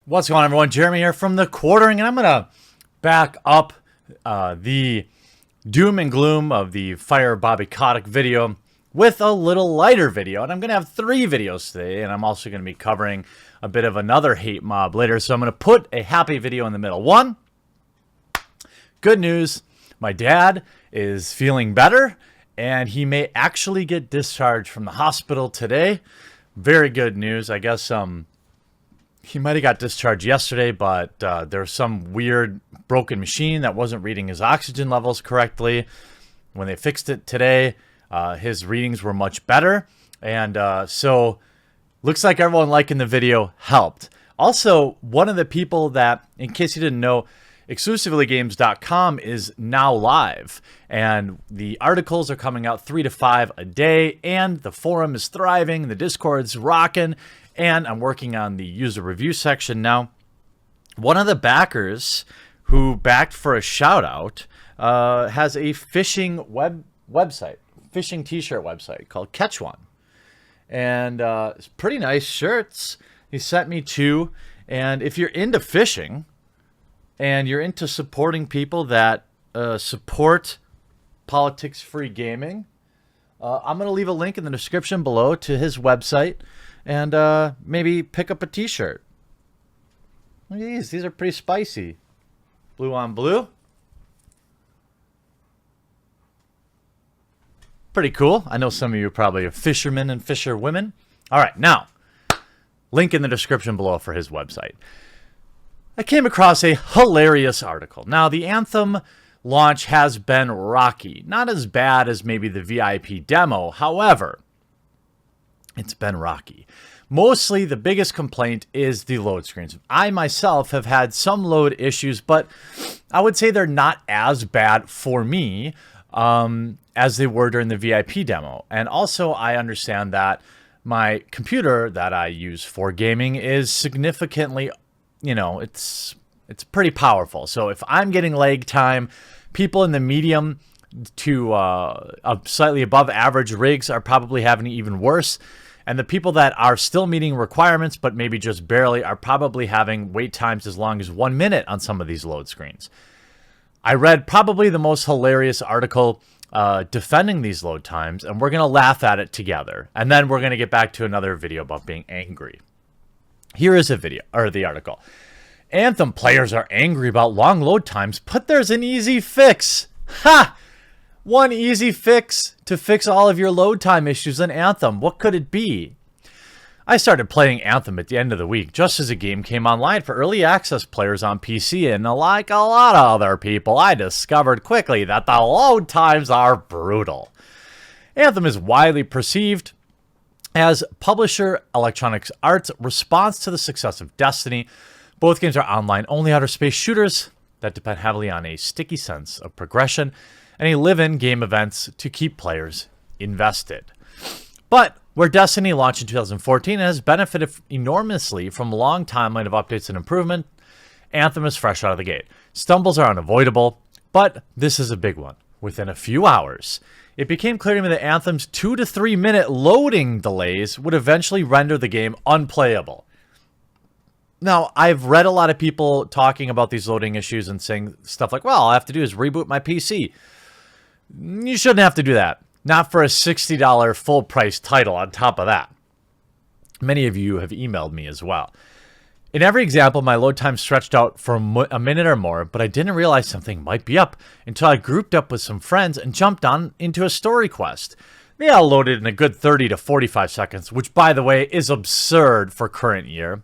What's going on, everyone? Jeremy here from The Quartering, and I'm going to back up the doom and gloom of the Fire Bobby Kotick video with a little lighter video. And I'm going to have 3 videos today, and I'm also going to be covering a bit of another hate mob later. So I'm going to put a happy video in the middle. 1, good news. My dad is feeling better, and he may actually get discharged from the hospital today. Very good news. I guess he might have got discharged yesterday, but there's some weird broken machine that wasn't reading his oxygen levels correctly. When they fixed it today, his readings were much better. And so looks like everyone liking the video helped. Also, one of the people that, in case you didn't know, exclusivelygames.com is now live. And the articles are coming out 3 to 5 a day. And the forum is thriving. The Discord's rocking. And I'm working on the user review section now. One of the backers who backed for a shout out has a fishing website, fishing t-shirt website called Catch One. And it's pretty nice shirts. He sent me 2. And if you're into fishing and you're into supporting people that support politics-free gaming, I'm going to leave a link in the description below to his website. And maybe pick up a t-shirt. Look at these. These are pretty spicy. Blue on blue. Pretty cool. I know some of you are probably fishermen and fisherwomen. All right, now, link in the description below for his website. I came across a hilarious article. Now, the Anthem launch has been rocky. Not as bad as maybe the VIP demo. However, it's been rocky. Mostly the biggest complaint is the load screens. I myself have had some load issues, but I would say they're not as bad for me as they were during the VIP demo. And also I understand that my computer that I use for gaming is significantly, it's pretty powerful. So if I'm getting lag time, people in the medium to slightly above average rigs are probably having it even worse. And the people that are still meeting requirements, but maybe just barely, are probably having wait times as long as 1 minute on some of these load screens. I read probably the most hilarious article defending these load times, and we're going to laugh at it together. And then we're going to get back to another video about being angry. Here is a video, or the article. Anthem players are angry about long load times, but there's an easy fix. Ha! One easy fix to fix all of your load time issues in Anthem. What could it be? I started playing Anthem at the end of the week, just as the game came online for early access players on PC, and like a lot of other people, I discovered quickly that the load times are brutal. Anthem is widely perceived as publisher Electronic Arts' response to the success of Destiny. Both games are online-only outer space shooters that depend heavily on a sticky sense of progression and a live-in game events to keep players invested. But where Destiny launched in 2014 and has benefited enormously from a long timeline of updates and improvement, Anthem is fresh out of the gate. Stumbles are unavoidable, but this is a big one. Within a few hours, it became clear to me that Anthem's 2 to 3 minute loading delays would eventually render the game unplayable. Now, I've read a lot of people talking about these loading issues and saying stuff like, well, all I have to do is reboot my PC. You shouldn't have to do that. Not for a $60 full price title on top of that. Many of you have emailed me as well. In every example, my load time stretched out for a minute or more, but I didn't realize something might be up until I grouped up with some friends and jumped on into a story quest. They all loaded in a good 30 to 45 seconds, which, by the way, is absurd for current year.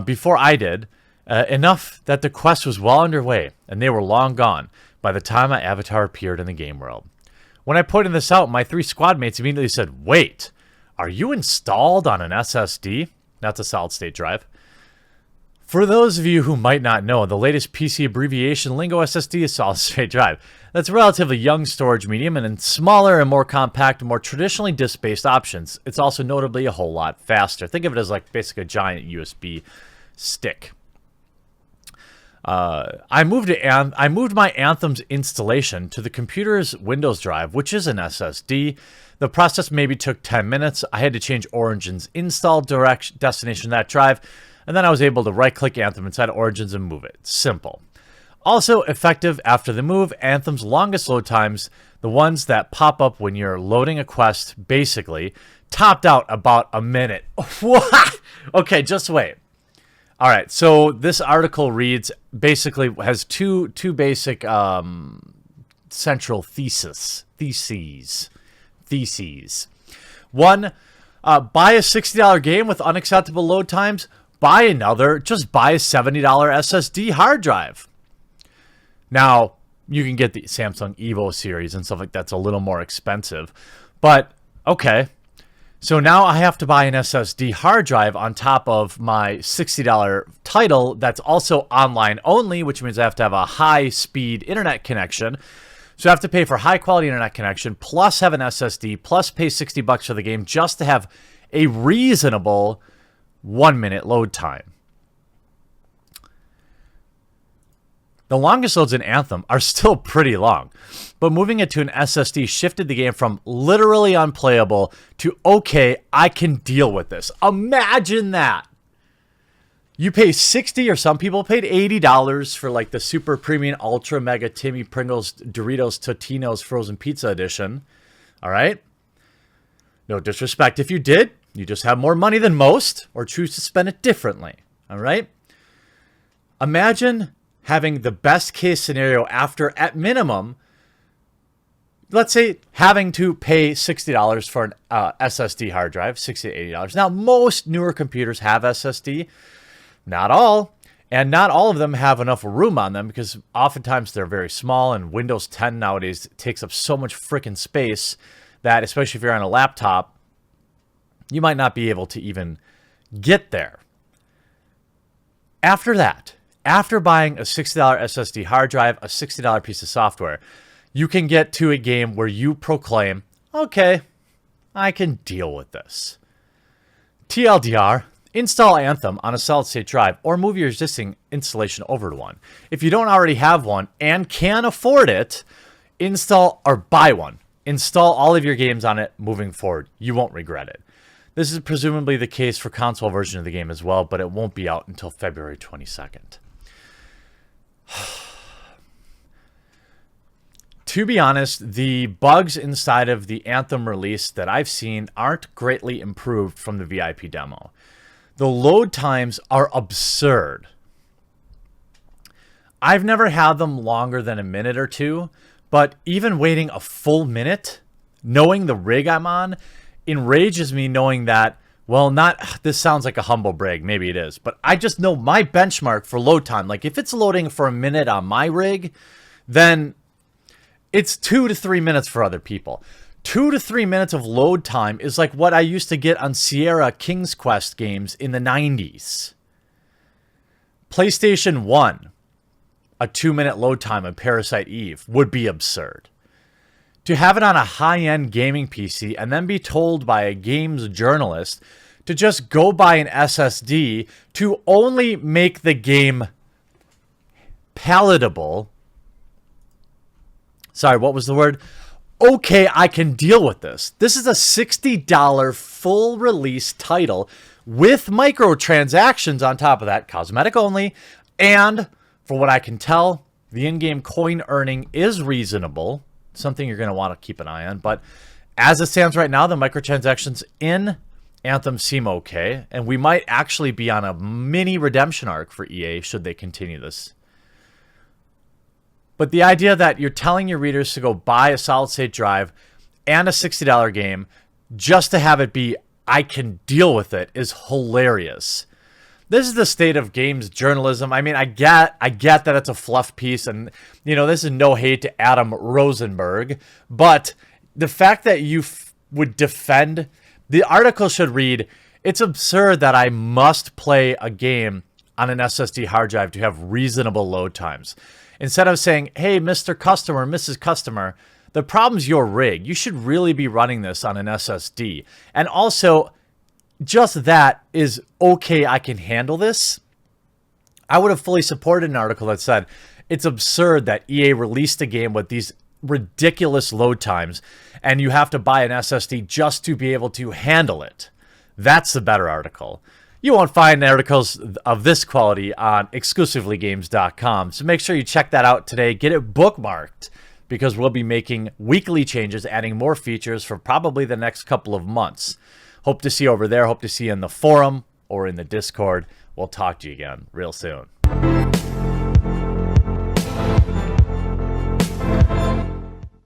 Before I did, enough that the quest was well underway, and they were long gone by the time my avatar appeared in the game world. When I pointed this out, my 3 squad mates immediately said, "Wait, are you installed on an SSD?" That's a solid-state drive. For those of you who might not know, the latest PC abbreviation lingo, SSD, is solid-state drive. That's a relatively young storage medium, and in smaller and more compact, more traditionally disk-based options, it's also notably a whole lot faster. Think of it as like basically a giant USB stick. I moved my Anthem's installation to the computer's Windows drive, which is an SSD. The process maybe took 10 minutes. I had to change Origin's install destination of that drive. And then I was able to right-click Anthem inside Origins and move it. Simple. Also effective after the move, Anthem's longest load times, the ones that pop up when you're loading a quest, basically, topped out about a minute. What? Okay, just wait. All right, so this article reads, basically has two basic central theses. One, buy a $60 game with unacceptable load times. Buy another, just buy a $70 SSD hard drive. Now, you can get the Samsung Evo series and stuff like that's a little more expensive. But, okay. So now I have to buy an SSD hard drive on top of my $60 title that's also online only, which means I have to have a high-speed internet connection. So I have to pay for high-quality internet connection, plus have an SSD, plus pay $60 for the game just to have a reasonable 1-minute load time. The longest loads in Anthem are still pretty long, but moving it to an SSD shifted the game from literally unplayable to, okay, I can deal with this. Imagine that. You pay $60, or some people paid $80 for like the super premium ultra mega Timmy Pringles Doritos Totino's frozen pizza edition. All right. No disrespect if you did. You just have more money than most or choose to spend it differently. All right. Imagine having the best case scenario after, at minimum, let's say having to pay $60 for an SSD hard drive, $60 to $80. Now, most newer computers have SSD. Not all. And not all of them have enough room on them because oftentimes they're very small, and Windows 10 nowadays takes up so much freaking space that, especially if you're on a laptop, you might not be able to even get there. After that, after buying a $60 SSD hard drive, a $60 piece of software, you can get to a game where you proclaim, okay, I can deal with this. TLDR, install Anthem on a solid-state drive or move your existing installation over to one. If you don't already have one and can afford it, install or buy one. Install all of your games on it moving forward. You won't regret it. This is presumably the case for console version of the game as well, but it won't be out until February 22nd. To be honest, the bugs inside of the Anthem release that I've seen aren't greatly improved from the VIP demo. The load times are absurd. I've never had them longer than a minute or two, but even waiting a full minute, knowing the rig I'm on, enrages me knowing that, well, this sounds like a humble brag, maybe it is, but I just know my benchmark for load time. Like, if it's loading for a minute on my rig, then it's 2 to 3 minutes for other people. 2 to 3 minutes of load time is like what I used to get on Sierra King's Quest games in the 90s. PlayStation 1, a 2-minute load time on Parasite Eve would be absurd. To have it on a high-end gaming PC and then be told by a games journalist to just go buy an SSD to only make the game palatable. Sorry, what was the word? Okay, I can deal with this. This is a $60 full release title with microtransactions on top of that, cosmetic only, and for what I can tell, the in-game coin earning is reasonable. Something you're going to want to keep an eye on. But as it stands right now, the microtransactions in Anthem seem okay. And we might actually be on a mini redemption arc for EA should they continue this. But the idea that you're telling your readers to go buy a solid-state drive and a $60 game just to have it be, I can deal with it, is hilarious. This is the state of games journalism. I mean, I get that it's a fluff piece, and, you know, this is no hate to Adam Rosenberg, but the fact that you would defend, the article should read, it's absurd that I must play a game on an SSD hard drive to have reasonable load times. Instead of saying, hey, Mr. Customer, Mrs. Customer, the problem's your rig. You should really be running this on an SSD. And also, just that is, okay, I can handle this. I would have fully supported an article that said, it's absurd that EA released a game with these ridiculous load times and you have to buy an SSD just to be able to handle it. That's the better article. You won't find articles of this quality on exclusivelygames.com. So make sure you check that out today. Get it bookmarked because we'll be making weekly changes, adding more features for probably the next couple of months. Hope to see you over there. Hope to see you in the forum or in the Discord. We'll talk to you again real soon.